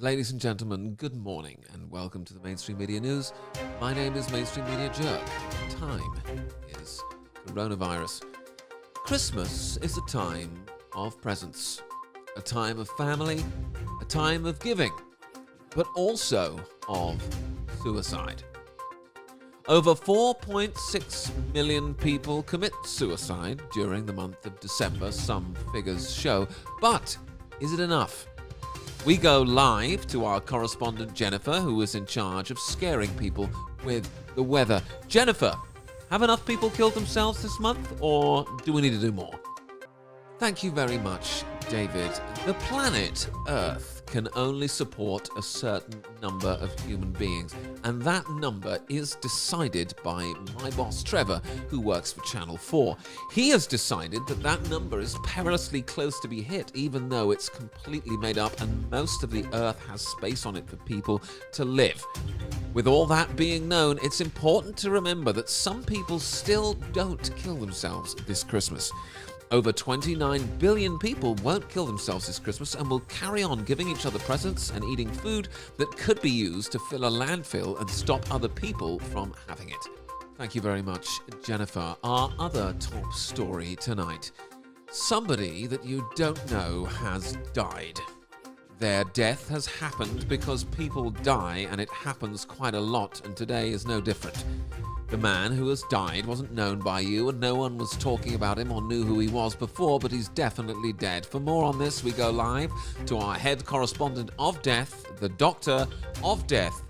Ladies and gentlemen, good morning and welcome to the Mainstream Media News. My name is Mainstream Media Jerk. Time is coronavirus. Christmas is a time of presents, a time of family, a time of giving, but also of suicide. Over 4.6 million people commit suicide during the month of December, some figures show. But is it enough? We go live to our correspondent Jennifer, who is in charge of scaring people with the weather. Jennifer, have enough people killed themselves this month, or do we need to do more? Thank you very much, David. The planet Earth can only support a certain number of human beings, and that number is decided by my boss Trevor, who works for Channel 4. He has decided that that number is perilously close to be hit, even though it's completely made up and most of the Earth has space on it for people to live. With all that being known, it's important to remember that some people still don't kill themselves this Christmas. Over 29 billion people won't kill themselves this Christmas and will carry on giving each other presents and eating food that could be used to fill a landfill and stop other people from having it. Thank you very much, Jennifer. Our other top story tonight. Somebody that you don't know has died. Their death has happened because people die, and it happens quite a lot, and today is no different. The man who has died wasn't known by you, and no one was talking about him or knew who he was before, but he's definitely dead. For more on this, we go live to our head correspondent of death, the Doctor of Death,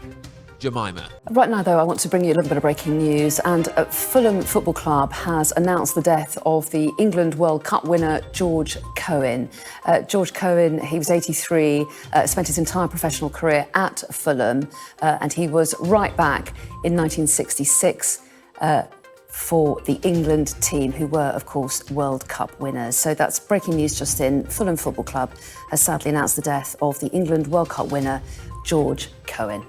Jemima. Right now, though, I want to bring you a little bit of breaking news. And Fulham Football Club has announced the death of the England World Cup winner, George Cohen. George Cohen, he was 83, spent his entire professional career at Fulham, and he was right back in 1966 for the England team, who were, of course, World Cup winners. So that's breaking news just in. Fulham Football Club has sadly announced the death of the England World Cup winner, George Cohen.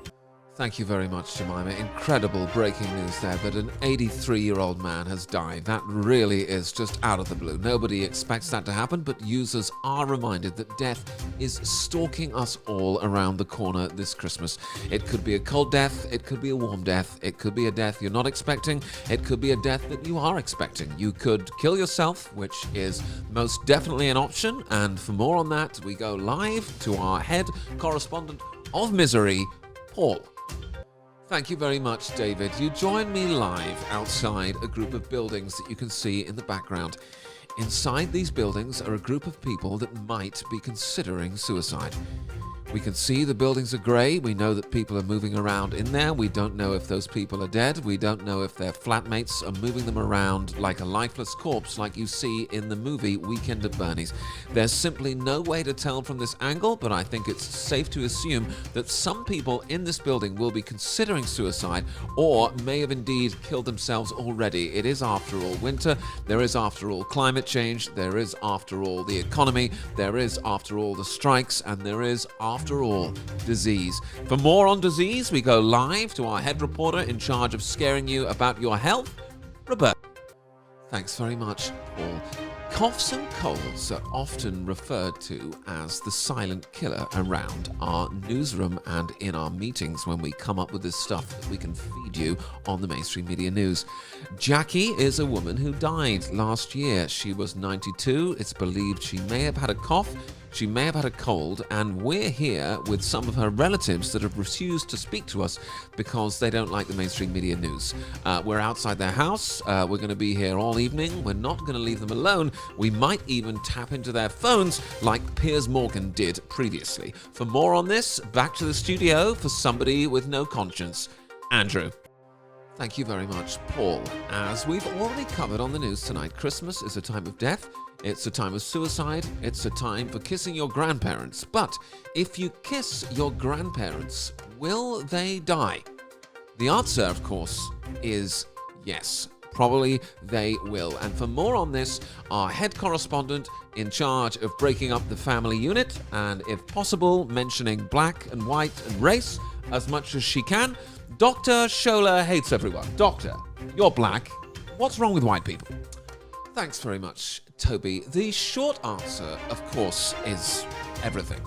Thank you very much, Jemima. Incredible breaking news there that an 83-year-old man has died. That really is just out of the blue. Nobody expects that to happen, but users are reminded that death is stalking us all around the corner this Christmas. It could be a cold death, it could be a warm death, it could be a death you're not expecting, it could be a death that you are expecting. You could kill yourself, which is most definitely an option, and for more on that, we go live to our head correspondent of misery, Paul. Thank you very much, David. You join me live outside a group of buildings that you can see in the background. Inside these buildings are a group of people that might be considering suicide. We can see the buildings are grey. We know that people are moving around in there. We don't know if those people are dead. We don't know if their flatmates are moving them around like a lifeless corpse like you see in the movie Weekend at Bernie's. There's simply no way to tell from this angle, but I think it's safe to assume that some people in this building will be considering suicide or may have indeed killed themselves already. It is, after all, winter. There is, after all, climate change. There is, after all, the economy. There is, after all, the strikes. And there is, after all, disease. For more on disease, we go live to our head reporter in charge of scaring you about your health, Roberta. Thanks very much, Paul. Coughs and colds are often referred to as the silent killer around our newsroom and in our meetings when we come up with this stuff that we can feed you on the Mainstream Media News. Jackie is a woman who died last year. She was 92. It's believed she may have had a cough. She may have had a cold, and we're here with some of her relatives that have refused to speak to us because they don't like the Mainstream Media News. We're outside their house. We're going to be here all evening. We're not going to leave them alone. We might even tap into their phones like Piers Morgan did previously. For more on this, back to the studio for somebody with no conscience, Andrew. Thank you very much, Paul. As we've already covered on the news tonight, Christmas is a time of death. It's a time of suicide. It's a time for kissing your grandparents. But if you kiss your grandparents, will they die? The answer, of course, is yes. Probably they will. And for more on this, our head correspondent in charge of breaking up the family unit and, if possible, mentioning black and white and race as much as she can, Dr. Sheila hates everyone. Doctor, you're black. What's wrong with white people? Thanks very much, Toby. The short answer, of course, is everything.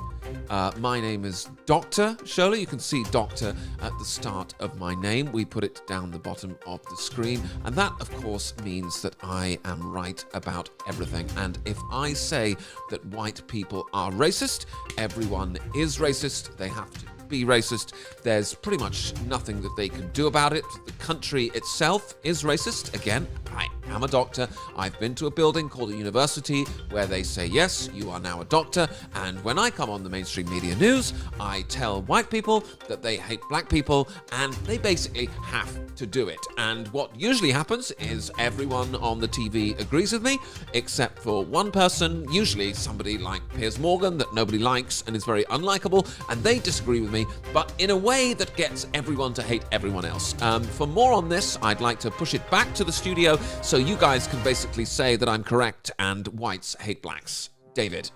My name is Dr. Shirley. You can see Doctor at the start of my name. We put it down the bottom of the screen. And that, of course, means that I am right about everything. And if I say that white people are racist, everyone is racist. They have to be racist. There's pretty much nothing that they can do about it. The country itself is racist. Again, I am a doctor. I've been to a building called a university where they say, yes, you are now a doctor. And when I come on the mainstream media news, I tell white people that they hate black people, and they basically have to do it. And what usually happens is everyone on the TV agrees with me, except for one person, usually somebody like Piers Morgan that nobody likes and is very unlikable, and they disagree with me, but in a way that gets everyone to hate everyone else. For more on this, I'd like to push it back to the studio so you guys can basically say that I'm correct and whites hate blacks. David.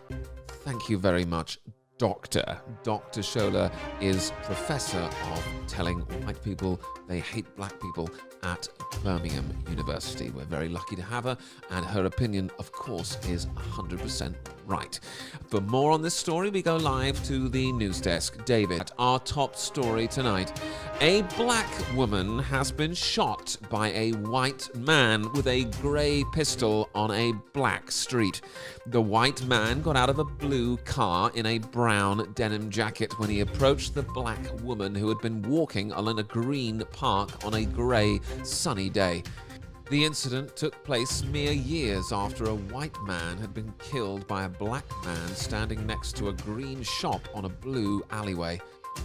Thank you very much, Doctor. Dr. Sheila is professor of telling white people they hate black people at Birmingham University. We're very lucky to have her, and her opinion, of course, is 100% right. For more on this story, we go live to the news desk. David, our top story tonight. A black woman has been shot by a white man with a grey pistol on a black street. The white man got out of a blue car in a brown denim jacket when he approached the black woman who had been walking along a green park on a grey, sunny day. The incident took place mere years after a white man had been killed by a black man standing next to a green shop on a blue alleyway.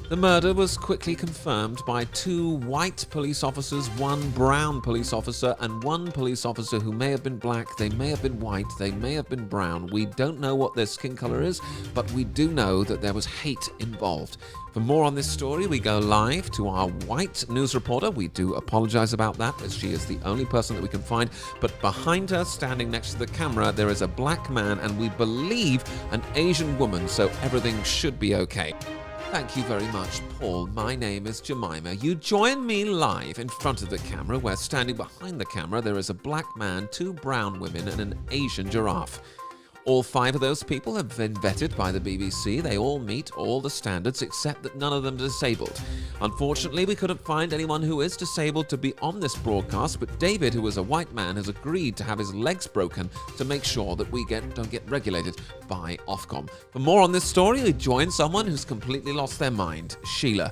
The murder was quickly confirmed by 2 white police officers, 1 brown police officer, and 1 police officer who may have been black, they may have been white, they may have been brown. We don't know what their skin color is, but we do know that there was hate involved. For more on this story, we go live to our white news reporter. We do apologize about that, as she is the only person that we can find. But behind her, standing next to the camera, there is a black man and we believe an Asian woman, so everything should be okay. Thank you very much, Paul. My name is Jemima. You join me live in front of the camera, where standing behind the camera there is a black man, 2 brown women, and an Asian giraffe. All 5 of those people have been vetted by the BBC. They all meet all the standards, except that none of them are disabled. Unfortunately, we couldn't find anyone who is disabled to be on this broadcast, but David, who is a white man, has agreed to have his legs broken to make sure that we don't get regulated by Ofcom. For more on this story, we join someone who's completely lost their mind, Sheila.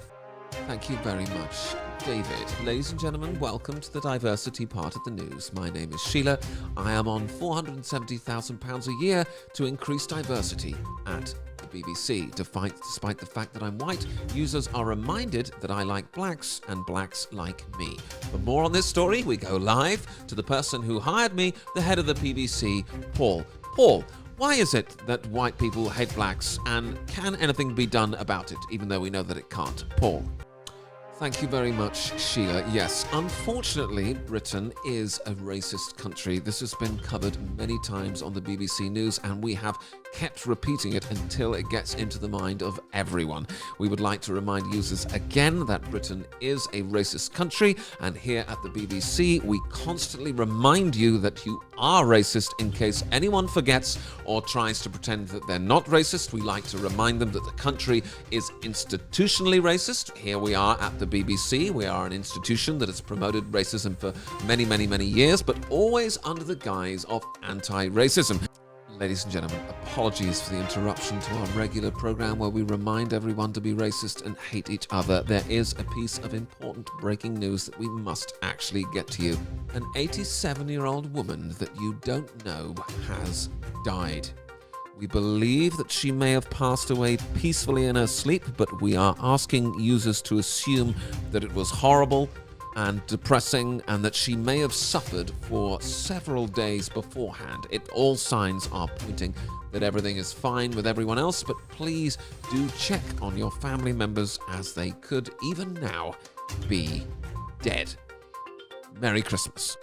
Thank you very much, David. Ladies and gentlemen, welcome to the diversity part of the news. My name is Sheila. I am on £470,000 a year to increase diversity at the BBC. Despite the fact that I'm white, users are reminded that I like blacks and blacks like me. For more on this story, we go live to the person who hired me, the head of the BBC, Paul. Paul, why is it that white people hate blacks, and can anything be done about it, even though we know that it can't? Paul. Thank you very much, Sheila. Yes, unfortunately, Britain is a racist country. This has been covered many times on the BBC News, and we have kept repeating it until it gets into the mind of everyone. We would like to remind users again that Britain is a racist country, and here at the BBC, we constantly remind you that you are racist in case anyone forgets or tries to pretend that they're not racist. We like to remind them that the country is institutionally racist. Here we are at the BBC. We are an institution that has promoted racism for many, many, many years, but always under the guise of anti-racism. Ladies and gentlemen, apologies for the interruption to our regular program where we remind everyone to be racist and hate each other. There is a piece of important breaking news that we must actually get to you. An 87-year-old woman that you don't know has died. We believe that she may have passed away peacefully in her sleep, but we are asking users to assume that it was horrible and depressing, and that she may have suffered for several days beforehand. All signs are pointing that everything is fine with everyone else, but please do check on your family members, as they could, even now, be dead. Merry Christmas.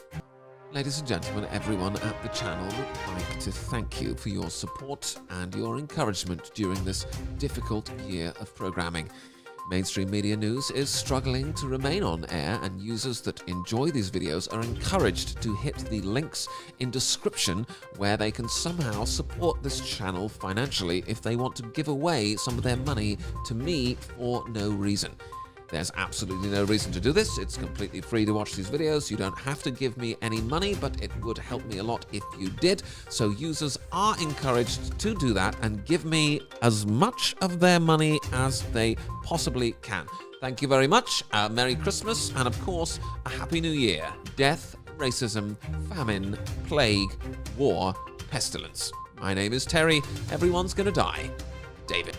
Ladies and gentlemen, everyone at the channel would like to thank you for your support and your encouragement during this difficult year of programming. Mainstream media news is struggling to remain on air, and users that enjoy these videos are encouraged to hit the links in description where they can somehow support this channel financially if they want to give away some of their money to me for no reason. There's absolutely no reason to do this. It's completely free to watch these videos. You don't have to give me any money, but it would help me a lot if you did. So users are encouraged to do that and give me as much of their money as they possibly can. Thank you very much. Merry Christmas, and of course, a Happy New Year. Death, racism, famine, plague, war, pestilence. My name is Terry. Everyone's gonna die. David.